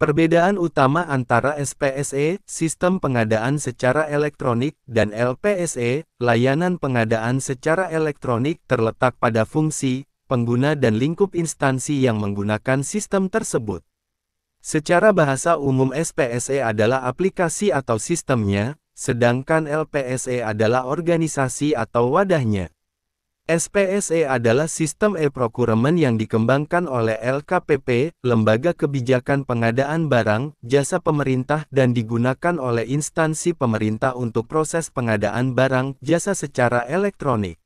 Perbedaan utama antara SPSE, Sistem Pengadaan Secara Elektronik, dan LPSE, Layanan Pengadaan Secara Elektronik terletak pada fungsi, pengguna dan lingkup instansi yang menggunakan sistem tersebut. Secara bahasa umum SPSE adalah aplikasi atau sistemnya, sedangkan LPSE adalah organisasi atau wadahnya. SPSE adalah sistem e-procurement yang dikembangkan oleh LKPP, Lembaga Kebijakan Pengadaan Barang, Jasa Pemerintah dan digunakan oleh instansi pemerintah untuk proses pengadaan barang, jasa secara elektronik.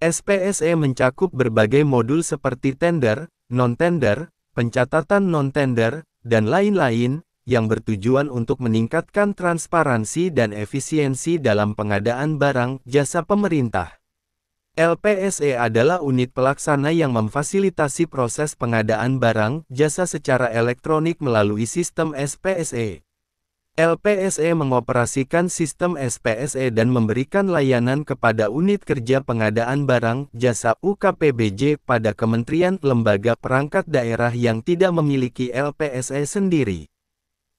SPSE mencakup berbagai modul seperti tender, non-tender, pencatatan non-tender, dan lain-lain, yang bertujuan untuk meningkatkan transparansi dan efisiensi dalam pengadaan barang, jasa pemerintah. LPSE adalah unit pelaksana yang memfasilitasi proses pengadaan barang, jasa secara elektronik melalui sistem SPSE. LPSE mengoperasikan sistem SPSE dan memberikan layanan kepada unit kerja pengadaan barang, jasa UKPBJ pada kementerian, lembaga perangkat daerah yang tidak memiliki LPSE sendiri.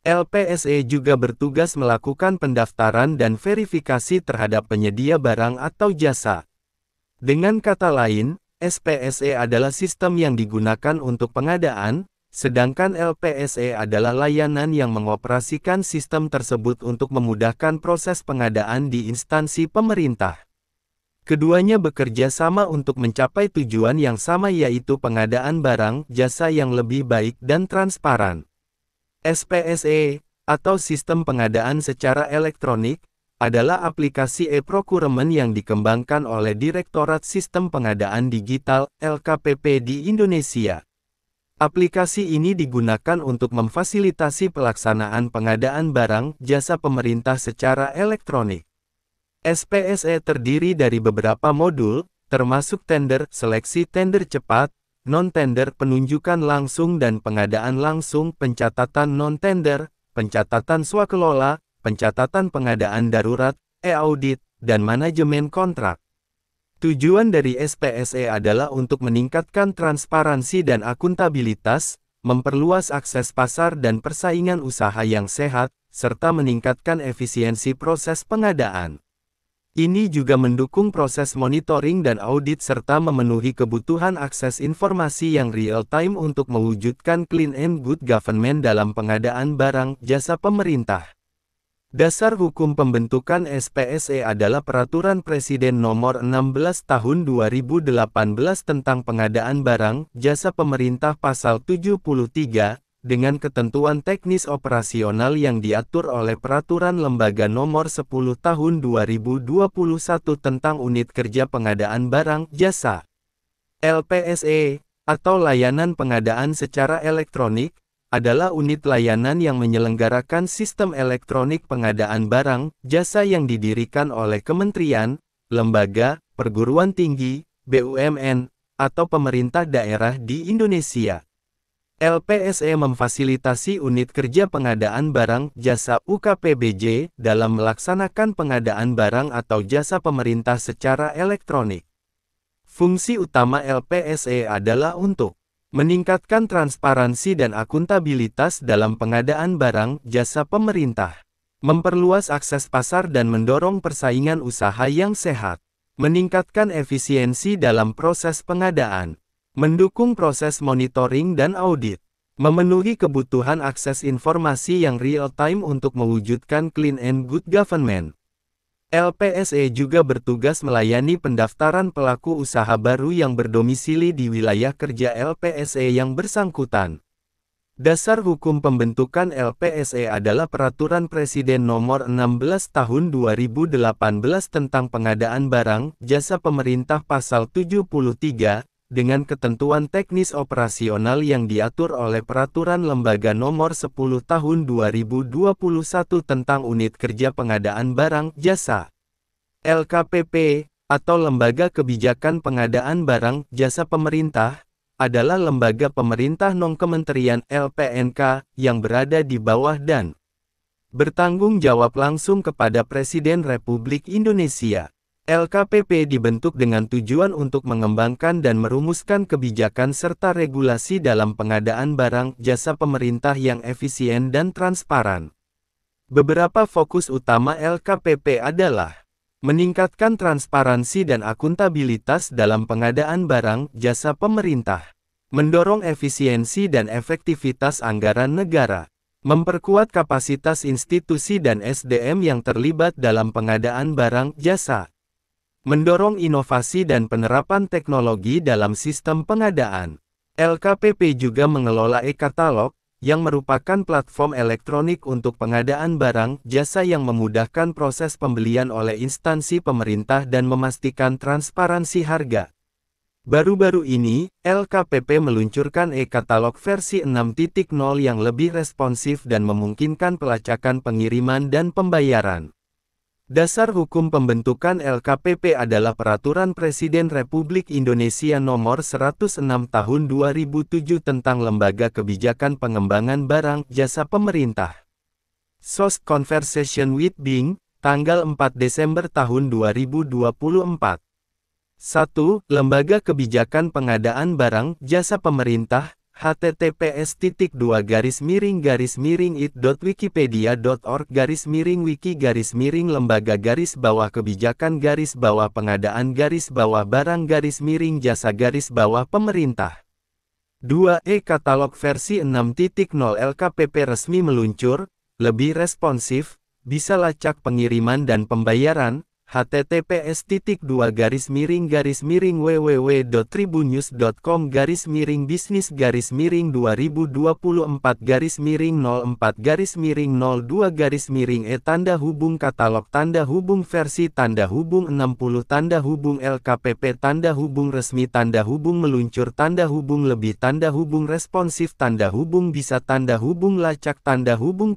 LPSE juga bertugas melakukan pendaftaran dan verifikasi terhadap penyedia barang atau jasa. Dengan kata lain, SPSE adalah sistem yang digunakan untuk pengadaan, sedangkan LPSE adalah layanan yang mengoperasikan sistem tersebut untuk memudahkan proses pengadaan di instansi pemerintah. Keduanya bekerja sama untuk mencapai tujuan yang sama, yaitu pengadaan barang, jasa yang lebih baik dan transparan. SPSE, atau Sistem Pengadaan Secara Elektronik, adalah aplikasi e-procurement yang dikembangkan oleh Direktorat Sistem Pengadaan Digital (LKPP) di Indonesia. Aplikasi ini digunakan untuk memfasilitasi pelaksanaan pengadaan barang, jasa pemerintah secara elektronik. SPSE terdiri dari beberapa modul, termasuk tender, seleksi tender cepat, non-tender, penunjukan langsung dan pengadaan langsung, pencatatan non-tender, pencatatan swakelola, pencatatan pengadaan darurat, e-audit, dan manajemen kontrak. Tujuan dari SPSE adalah untuk meningkatkan transparansi dan akuntabilitas, memperluas akses pasar dan persaingan usaha yang sehat, serta meningkatkan efisiensi proses pengadaan. Ini juga mendukung proses monitoring dan audit serta memenuhi kebutuhan akses informasi yang real-time untuk mewujudkan clean and good government dalam pengadaan barang, jasa pemerintah. Dasar hukum pembentukan SPSE adalah Peraturan Presiden Nomor 16 Tahun 2018 tentang Pengadaan Barang, Jasa Pemerintah Pasal 73, dengan ketentuan teknis operasional yang diatur oleh Peraturan Lembaga Nomor 10 Tahun 2021 tentang Unit Kerja Pengadaan Barang, Jasa. LPSE, atau Layanan Pengadaan Secara Elektronik, adalah unit layanan yang menyelenggarakan sistem elektronik pengadaan barang, jasa yang didirikan oleh kementerian, lembaga, perguruan tinggi, BUMN, atau pemerintah daerah di Indonesia. LPSE memfasilitasi unit kerja pengadaan barang, jasa UKPBJ dalam melaksanakan pengadaan barang atau jasa pemerintah secara elektronik. Fungsi utama LPSE adalah untuk meningkatkan transparansi dan akuntabilitas dalam pengadaan barang, jasa pemerintah, memperluas akses pasar dan mendorong persaingan usaha yang sehat, meningkatkan efisiensi dalam proses pengadaan, mendukung proses monitoring dan audit, memenuhi kebutuhan akses informasi yang real-time untuk mewujudkan clean and good government. LPSE juga bertugas melayani pendaftaran pelaku usaha baru yang berdomisili di wilayah kerja LPSE yang bersangkutan. Dasar hukum pembentukan LPSE adalah Peraturan Presiden Nomor 16 Tahun 2018 tentang Pengadaan Barang, Jasa Pemerintah Pasal 73, dengan ketentuan teknis operasional yang diatur oleh Peraturan Lembaga Nomor 10 Tahun 2021 tentang Unit Kerja Pengadaan Barang, Jasa. LKPP, atau Lembaga Kebijakan Pengadaan Barang, Jasa Pemerintah, adalah lembaga pemerintah non-kementerian (LPNK) yang berada di bawah dan bertanggung jawab langsung kepada Presiden Republik Indonesia. LKPP dibentuk dengan tujuan untuk mengembangkan dan merumuskan kebijakan serta regulasi dalam pengadaan barang jasa pemerintah yang efisien dan transparan. Beberapa fokus utama LKPP adalah meningkatkan transparansi dan akuntabilitas dalam pengadaan barang jasa pemerintah, mendorong efisiensi dan efektivitas anggaran negara, memperkuat kapasitas institusi dan SDM yang terlibat dalam pengadaan barang jasa, mendorong inovasi dan penerapan teknologi dalam sistem pengadaan. LKPP juga mengelola e-katalog, yang merupakan platform elektronik untuk pengadaan barang jasa yang memudahkan proses pembelian oleh instansi pemerintah dan memastikan transparansi harga. Baru-baru ini, LKPP meluncurkan e-katalog versi 6.0 yang lebih responsif dan memungkinkan pelacakan pengiriman dan pembayaran. Dasar hukum pembentukan LKPP adalah Peraturan Presiden Republik Indonesia Nomor 106 Tahun 2007 tentang Lembaga Kebijakan Pengembangan Barang Jasa Pemerintah. Source Conversation with Bing, tanggal 4 Desember tahun 2024. 1. Lembaga Kebijakan Pengadaan Barang Jasa Pemerintah, https://wiki.lembaga-miring-lembaga-pengadaan-barang-jasa-pemerintah. 2. E-katalog versi 6.0 LKPP resmi meluncur, lebih responsif, bisa lacak pengiriman dan pembayaran, https://www.tribunnews.com/bisnis-2024-04-02-E katalog versi LKPP resmi meluncur lebih responsif bisa lacak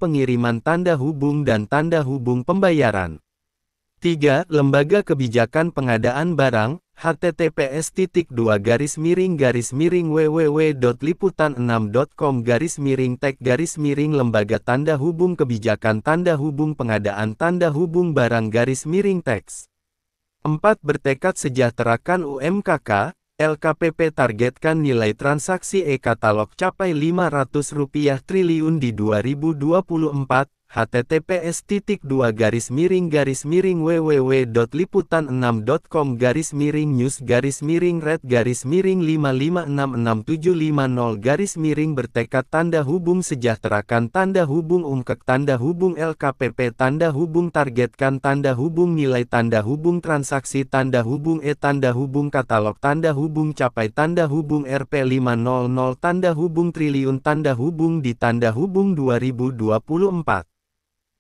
pengiriman dan pembayaran. 3. Lembaga Kebijakan Pengadaan Barang, https://www.liputan6.com/tag-lembaga kebijakan pengadaan barang-teks. 4. Bertekad sejahterakan UMKK, LKPP targetkan nilai transaksi e-katalog capai Rp500 triliun di 2024. https://www.liputan6.com/red-red-5566750 bertekad sejahterakan UMKK LKPP targetkan nilai transaksi katalog capai Rp500 triliun di 2024.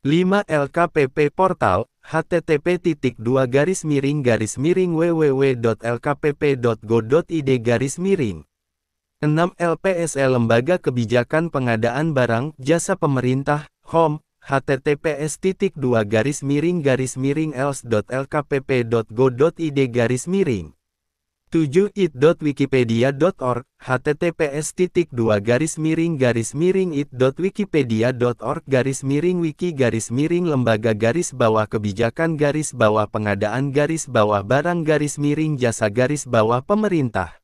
5. LKPP Portal, http://www.lkpp.go.id. 6. LPSE Lembaga Kebijakan Pengadaan Barang Jasa Pemerintah, HOM, https://els.lkpp.go.id. 7. it.wikipedia.org, https://it.wikipedia.org/wiki-lembaga-kebijakan-pengadaan-barang-jasa-pemerintah.